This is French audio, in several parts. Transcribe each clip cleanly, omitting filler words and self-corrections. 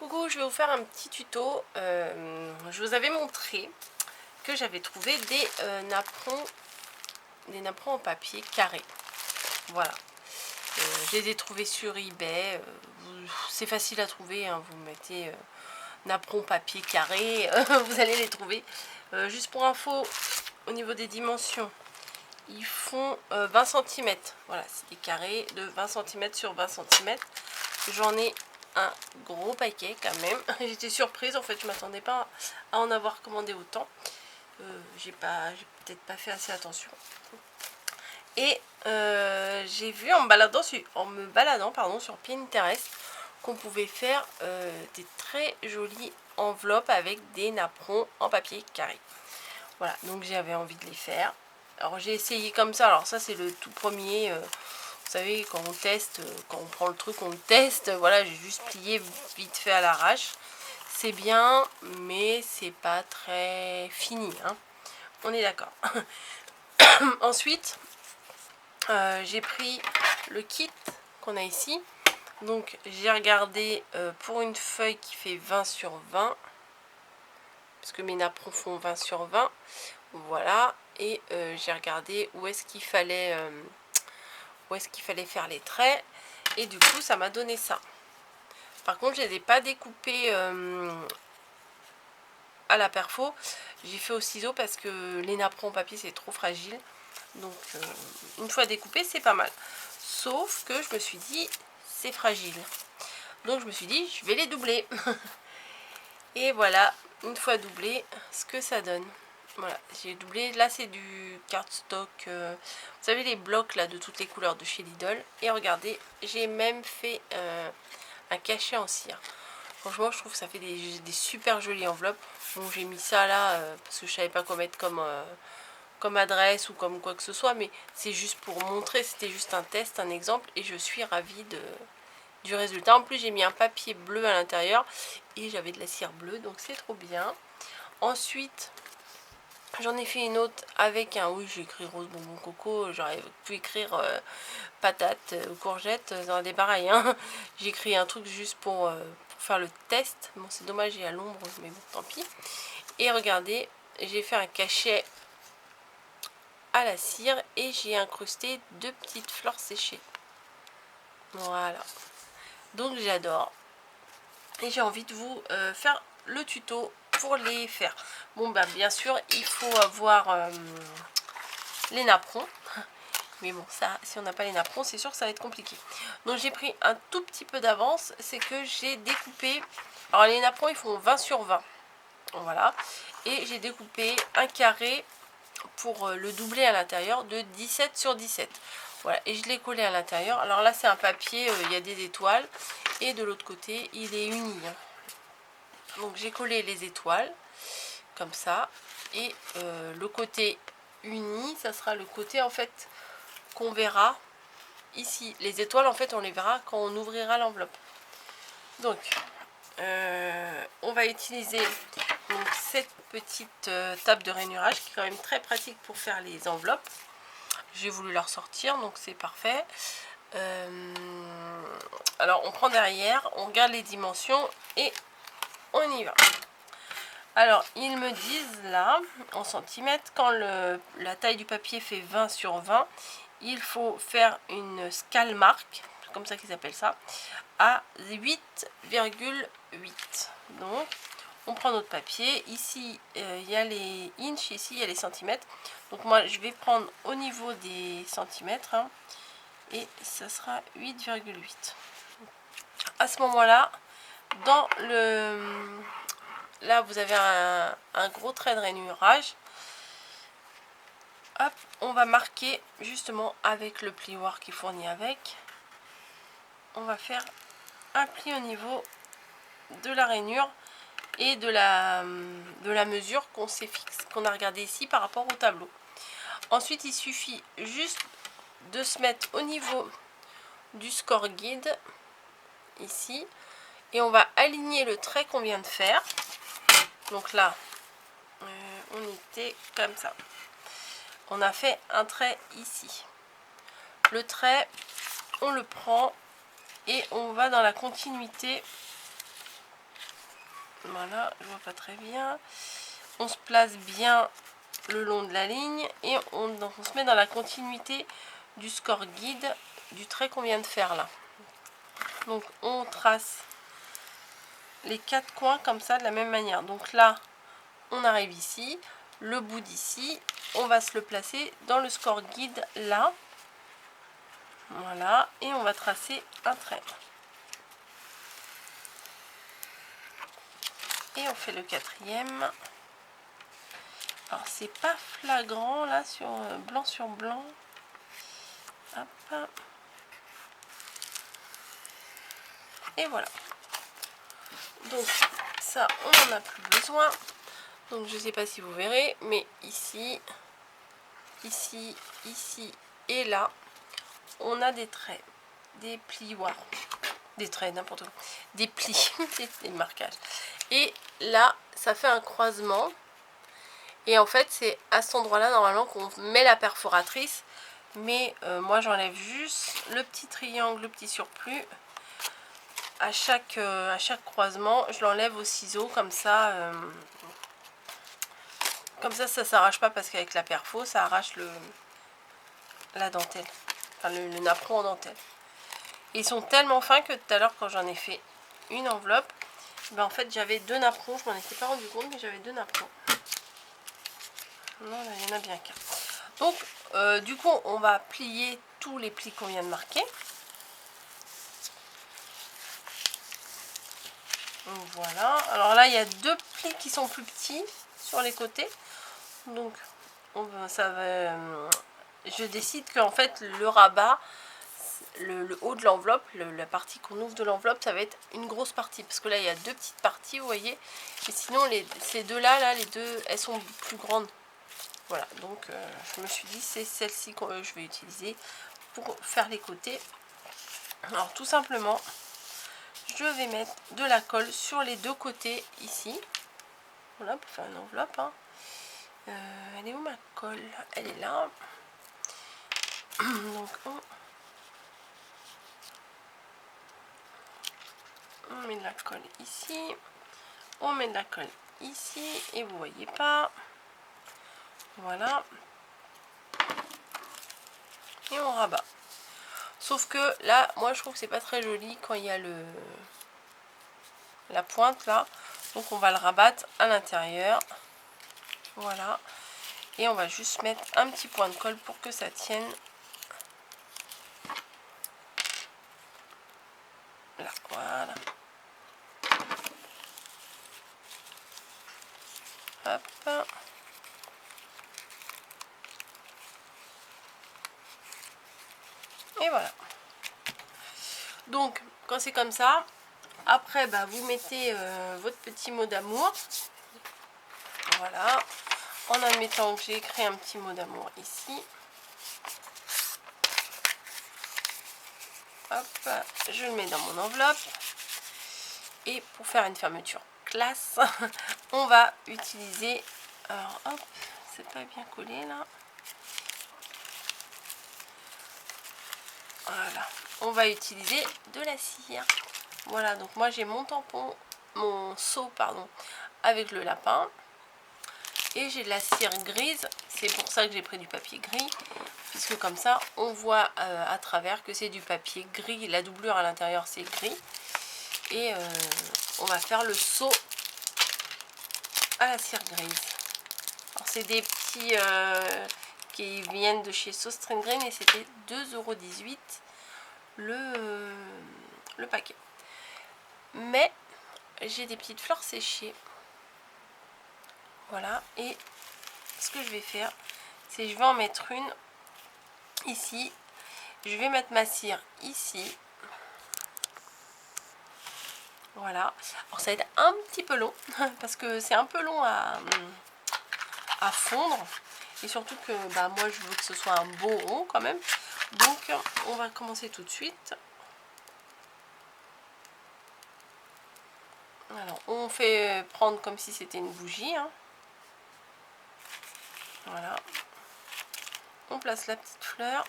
Coucou, je vais vous faire un petit tuto. Je vous avais montré que j'avais trouvé des napperons en papier carré. Voilà. Je les ai trouvés sur eBay. C'est facile à trouver, hein. Vous mettez napperon papier carré, vous allez les trouver. Juste pour info, au niveau des dimensions, ils font 20 cm. Voilà, c'est des carrés de 20 cm sur 20 cm. J'en ai un gros paquet quand même. J'étais surprise, en fait je m'attendais pas à en avoir commandé autant. J'ai peut-être pas fait assez attention. Et j'ai vu en me baladant sur Pinterest qu'on pouvait faire des très jolies enveloppes avec des napperons en papier carré. Voilà, donc j'avais envie de les faire. Alors j'ai essayé comme ça. Alors ça c'est le tout premier. Vous savez, quand on teste, quand on prend le truc, on le teste. Voilà, j'ai juste plié vite fait à l'arrache. C'est bien, mais c'est pas très fini, hein. On est d'accord. Ensuite, j'ai pris le kit qu'on a ici. Donc, j'ai regardé pour une feuille qui fait 20 sur 20. Parce que mes napperons font 20 sur 20. Voilà. Et j'ai regardé où est-ce qu'il fallait faire les traits. Et du coup, ça m'a donné ça. Par contre, je ne les ai pas découpés à la perfo. J'ai fait au ciseau parce que les napperons en papier, c'est trop fragile. Donc, une fois découpé, c'est pas mal. Sauf que je me suis dit, c'est fragile. Donc, je me suis dit, je vais les doubler. Et voilà, une fois doublé, ce que ça donne. Voilà, j'ai doublé. Là, c'est du cardstock. Vous savez, les blocs là de toutes les couleurs de chez Lidl. Et regardez, j'ai même fait un cachet en cire. Franchement, je trouve que ça fait des super jolies enveloppes. Bon, j'ai mis ça là parce que je savais pas quoi mettre comme adresse ou comme quoi que ce soit. Mais c'est juste pour montrer, c'était juste un test, un exemple. Et je suis ravie du résultat. En plus, j'ai mis un papier bleu à l'intérieur et j'avais de la cire bleue, donc c'est trop bien. Ensuite, j'en ai fait une autre avec un... Oui, j'ai écrit rose bonbon coco. J'aurais pu écrire patate ou courgette. Ça aurait été pareil, hein. J'ai écrit un truc juste pour faire le test. Bon, c'est dommage, il est à l'ombre, mais bon, tant pis. Et regardez, j'ai fait un cachet à la cire et j'ai incrusté 2 petites fleurs séchées. Voilà. Donc, j'adore. Et j'ai envie de vous faire le tuto pour les faire. Bon, bah, bien sûr, il faut avoir les napperons. Mais bon, ça, si on n'a pas les napperons, c'est sûr que ça va être compliqué. Donc, j'ai pris un tout petit peu d'avance. C'est que j'ai découpé... Alors, les napperons, ils font 20 sur 20. Voilà. Et j'ai découpé un carré pour le doubler à l'intérieur de 17 sur 17. Voilà. Et je l'ai collé à l'intérieur. Alors là, c'est un papier, il y a des étoiles. Et de l'autre côté, il est uni. Donc, j'ai collé les étoiles. Comme ça. Et le côté uni, ça sera le côté, en fait, qu'on verra ici. Les étoiles, en fait, on les verra quand on ouvrira l'enveloppe. Donc, on va utiliser donc, cette petite table de rainurage qui est quand même très pratique pour faire les enveloppes. J'ai voulu la ressortir, donc c'est parfait. Alors, on prend derrière, on regarde les dimensions et on y va. Alors, ils me disent là, en centimètres, quand la taille du papier fait 20 sur 20, il faut faire une scale marque, c'est comme ça qu'ils appellent ça, à 8,8. Donc, on prend notre papier. Ici, il y a les inches, ici, il y a les centimètres. Donc, moi, je vais prendre au niveau des centimètres, hein, et ça sera 8,8. À ce moment-là, dans le... Là, vous avez un gros trait de rainurage. Hop, on va marquer justement avec le plioir qui fournit avec. On va faire un pli au niveau de la rainure et de la mesure qu'on s'est fixé, qu'on a regardé ici par rapport au tableau. Ensuite, il suffit juste de se mettre au niveau du score guide ici et on va aligner le trait qu'on vient de faire. Donc là, on était comme ça. On a fait un trait ici. Le trait, on le prend et on va dans la continuité Voilà, je vois pas très bien. On se place bien le long de la ligne et on se met dans la continuité du score guide du trait qu'on vient de faire là. Donc on trace les 4 coins comme ça de la même manière. Donc là, on arrive ici, le bout d'ici, on va se le placer dans le score guide là. Voilà, et on va tracer un trait. Et on fait le 4e. Alors c'est pas flagrant là sur blanc sur blanc. Hop. Et voilà. Donc ça on n'en a plus besoin. Donc je sais pas si vous verrez, mais ici, ici, ici et là, on a des traits, des plioirs, des traits, n'importe quoi, des plis, des marquages. Et là, ça fait un croisement. Et en fait, c'est à cet endroit-là, normalement, qu'on met la perforatrice. Mais moi, j'enlève juste le petit triangle, le petit surplus. À chaque croisement, je l'enlève au ciseau, comme ça, ça s'arrache pas, parce qu'avec la perfo, ça arrache la dentelle. Enfin, le napperon en dentelle. Ils sont tellement fins que tout à l'heure, quand j'en ai fait une enveloppe, ben en fait, j'avais 2 napperons. Je m'en étais pas rendu compte, mais j'avais 2 napperons. Non, là, il y en a bien qu'un. Donc, du coup, on va plier tous les plis qu'on vient de marquer. Donc, voilà. Alors là, il y a 2 plis qui sont plus petits sur les côtés. Donc, je décide qu'en fait, le rabat, le haut de l'enveloppe, la partie qu'on ouvre de l'enveloppe, ça va être une grosse partie. Parce que là, il y a 2 petites parties, vous voyez. Et sinon, ces deux-là, les deux, elles sont plus grandes. Voilà, donc je me suis dit, c'est celle-ci que je vais utiliser pour faire les côtés. Alors tout simplement, je vais mettre de la colle sur les 2 côtés ici. Voilà, pour faire une enveloppe. Hein. Elle est où ma colle? Elle est là. Donc on met de la colle ici. On met de la colle ici. Et vous voyez pas. Voilà. Et on rabat. Sauf que là, moi je trouve que c'est pas très joli quand il y a la pointe là. Donc on va le rabattre à l'intérieur. Voilà. Et on va juste mettre un petit point de colle pour que ça tienne. Là, voilà. Hop. Et voilà. Donc, quand c'est comme ça, après, bah, vous mettez votre petit mot d'amour. Voilà. En admettant que j'ai écrit un petit mot d'amour ici. Hop, je le mets dans mon enveloppe. Et pour faire une fermeture classe, on va utiliser... Alors, hop, c'est pas bien collé là. Voilà, on va utiliser de la cire. Voilà, donc moi j'ai mon tampon, mon seau, pardon, avec le lapin. Et j'ai de la cire grise, c'est pour ça que j'ai pris du papier gris. Puisque comme ça, on voit à travers que c'est du papier gris. La doublure à l'intérieur, c'est gris. Et on va faire le seau à la cire grise. Alors c'est des petits qui viennent de chez Sauce String Green et c'était 2,18 € le paquet. Mais j'ai des petites fleurs séchées. Voilà, et ce que je vais faire, c'est je vais en mettre une ici. Je vais mettre ma cire ici. Voilà. Alors ça va être un petit peu long parce que c'est un peu long à fondre. Et surtout que bah, moi je veux que ce soit un beau rond quand même. Donc on va commencer tout de suite. Alors on fait prendre comme si c'était une bougie. Hein. Voilà. On place la petite fleur.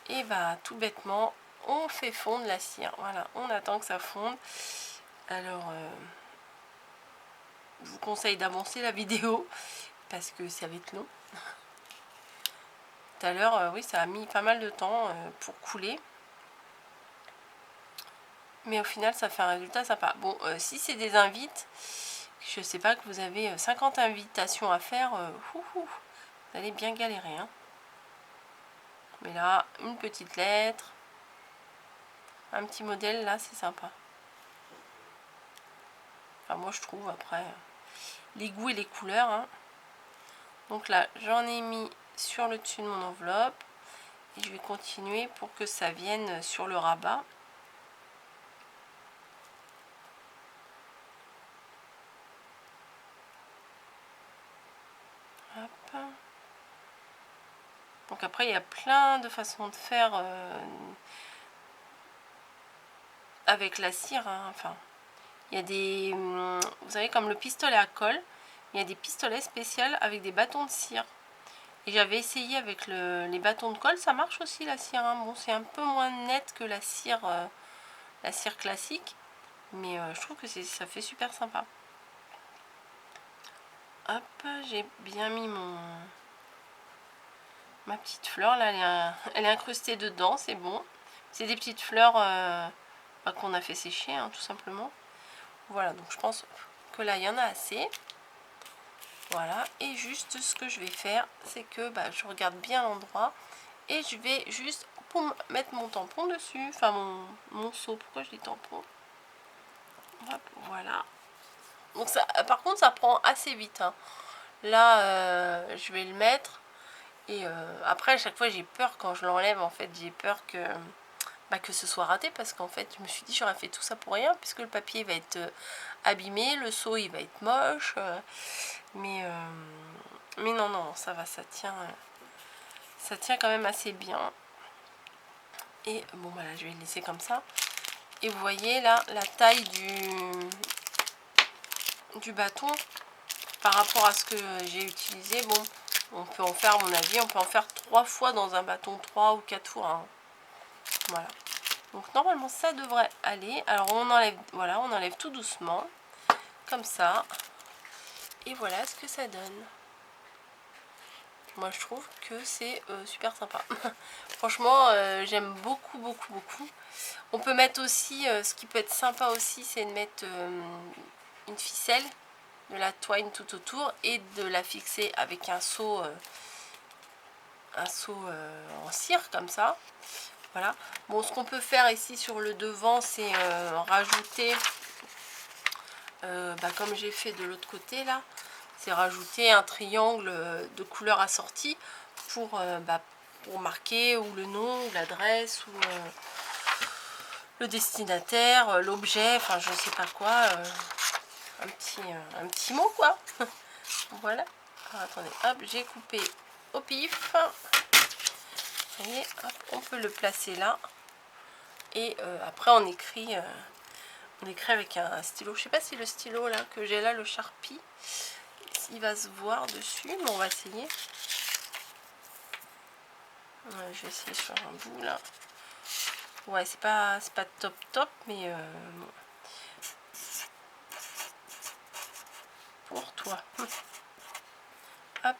Et bah tout bêtement, on fait fondre la cire. Voilà, on attend que ça fonde. Alors, je vous conseille d'avancer la vidéo parce que ça va être long. Tout à l'heure, oui, ça a mis pas mal de temps pour couler. Mais au final, ça fait un résultat sympa. Bon, si c'est des invites, je sais pas, que vous avez 50 invitations à faire, vous allez bien galérer. Hein. Mais là, une petite lettre, un petit modèle, là, c'est sympa. Enfin, moi, je trouve, après, les goûts et les couleurs. Hein. Donc là, j'en ai mis sur le dessus de mon enveloppe. Et je vais continuer pour que ça vienne sur le rabat. Hop. Donc après, il y a plein de façons de faire avec la cire. Hein. Enfin, il y a des... Vous savez, comme le pistolet à colle, il y a des pistolets spéciaux avec des bâtons de cire. Et j'avais essayé avec les bâtons de colle, ça marche aussi la cire. Hein. Bon, c'est un peu moins net que la cire classique. Mais je trouve que ça fait super sympa. Hop, j'ai bien mis ma petite fleur. Là, elle est incrustée dedans, c'est bon. C'est des petites fleurs qu'on a fait sécher, hein, tout simplement. Voilà, donc je pense que là, il y en a assez. Voilà, et juste ce que je vais faire, c'est que je regarde bien l'endroit. Et je vais juste mettre mon tampon dessus. Enfin, mon seau. Pourquoi je dis tampon? Hop, voilà. Donc ça, par contre, ça prend assez vite. Hein. Là, je vais le mettre. Et après, à chaque fois, j'ai peur quand je l'enlève. En fait, j'ai peur que ce soit raté. Parce qu'en fait, je me suis dit, j'aurais fait tout ça pour rien. Puisque le papier va être abîmé. Le seau, il va être moche. Mais non, non, ça va, ça tient. Ça tient quand même assez bien. Et bon, voilà, je vais le laisser comme ça. Et vous voyez là, la taille du bâton par rapport à ce que j'ai utilisé. Bon, on peut en faire, à mon avis, on peut en faire 3 fois dans un bâton, 3 ou 4 fois. Hein. Voilà. Donc normalement, ça devrait aller. Alors on enlève, voilà, on enlève tout doucement, comme ça. Et voilà ce que ça donne. Moi, je trouve que c'est super sympa. Franchement, j'aime beaucoup, beaucoup, beaucoup. On peut mettre aussi, ce qui peut être sympa aussi, c'est de mettre une ficelle, de la twine tout autour et de la fixer avec un seau en cire comme ça. Voilà. Bon, ce qu'on peut faire ici sur le devant, c'est rajouter, comme j'ai fait de l'autre côté là, c'est rajouter un triangle de couleurs assorties pour marquer ou le nom, ou l'adresse, ou le destinataire, l'objet, enfin je sais pas quoi, un petit mot quoi. Voilà. Alors, attendez, hop, j'ai coupé au pif. Vous voyez, hop, on peut le placer là. Et après on écrit avec un stylo. Je sais pas si le stylo là que j'ai là, le Sharpie, il va se voir dessus, mais on va essayer. Ouais, je vais essayer sur un bout là. Ouais, c'est pas top, mais bon. Pour toi. Hop.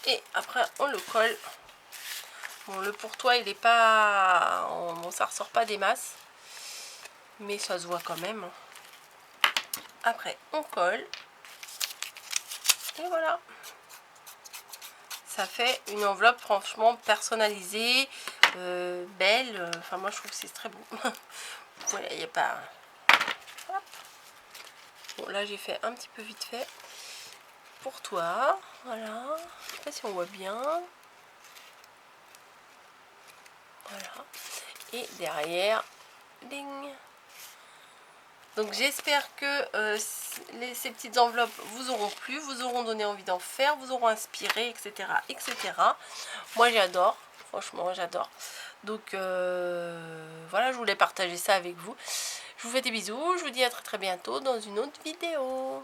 Et après on le colle. Bon, le pour toi, il est pas... Bon, ça ressort pas des masses. Mais ça se voit quand même. Après, on colle. Et voilà. Ça fait une enveloppe franchement personnalisée, belle. Enfin, moi, je trouve que c'est très beau. Voilà, il n'y a pas... Hop. Bon, là, j'ai fait un petit peu vite fait. Pour toi. Voilà. Je sais pas si on voit bien. Voilà. Et derrière, ding. Donc j'espère que ces petites enveloppes vous auront plu, vous auront donné envie d'en faire, vous auront inspiré, etc. etc. Moi j'adore, franchement j'adore. Donc voilà, je voulais partager ça avec vous. Je vous fais des bisous, je vous dis à très très bientôt dans une autre vidéo.